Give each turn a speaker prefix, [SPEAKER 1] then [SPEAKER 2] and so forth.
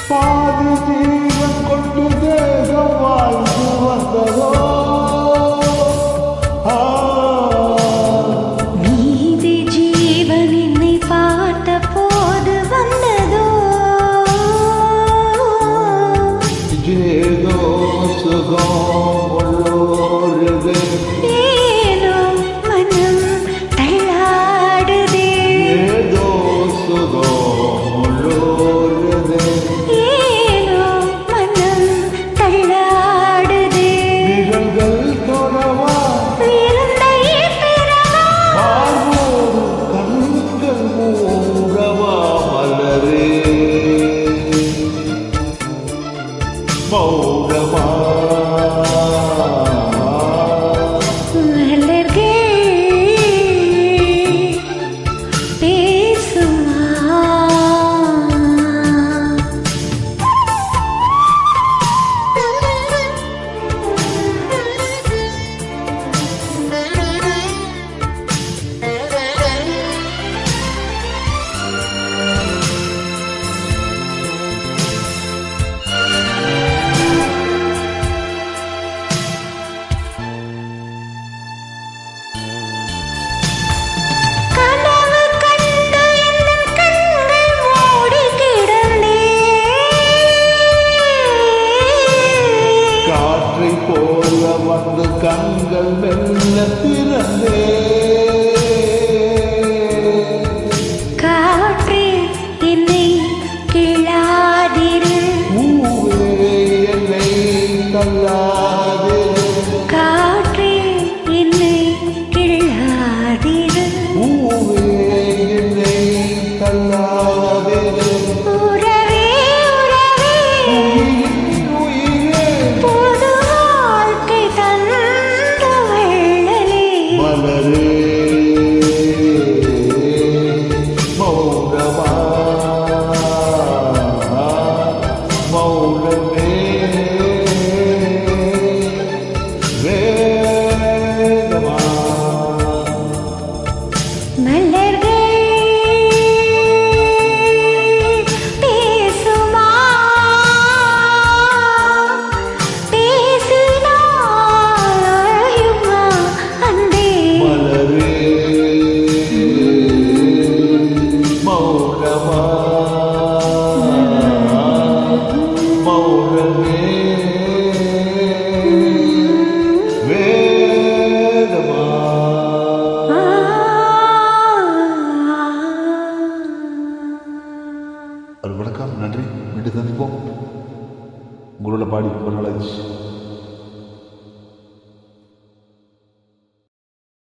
[SPEAKER 1] பாதி ஜீவன் கொண்டு தேகம் வாழ்ந்து வந்ததோ
[SPEAKER 2] மீதி ஜீவன் என்னை பார்த்த போது வந்ததோ
[SPEAKER 1] ஏதோ சுகம் உள்ளோருது
[SPEAKER 2] ஏனோ மனம் தள்ளாடுதே
[SPEAKER 1] ஏதோ சுகம் உள்ளோருது
[SPEAKER 2] ஏனோ மனம் தள்ளாடுதே
[SPEAKER 1] நிழல்கள் தொடவா
[SPEAKER 2] விருந்தை பெறவா
[SPEAKER 1] வாழ்வோடு கண்கள் மூடவா மலரே மௌனமா போல வந்து கண்கள் மெல்ல திறந்தே
[SPEAKER 2] காற்றே என்னை கிளாதிரு
[SPEAKER 1] பூவே என்னை தள்ளாதிரு
[SPEAKER 2] காற்றே என்னை கிளாதிரு
[SPEAKER 1] பூவே என்னை தள்ளாதிரு
[SPEAKER 2] உறவே உறவே
[SPEAKER 1] உயிரே
[SPEAKER 2] புது வாழ்க்கை தந்த வள்ளலே
[SPEAKER 1] மலரே மௌனமா மௌனமே வேதமா
[SPEAKER 2] மலர்கள் பேசுமா பேசினாயுமா அன்பே
[SPEAKER 1] மலரே மௌனமா மௌனமே வேதமா வணக்கம், நன்றி. மீண்டும் சந்திப்போம். உங்களோட பாடி ரொம்ப நாளாச்சு.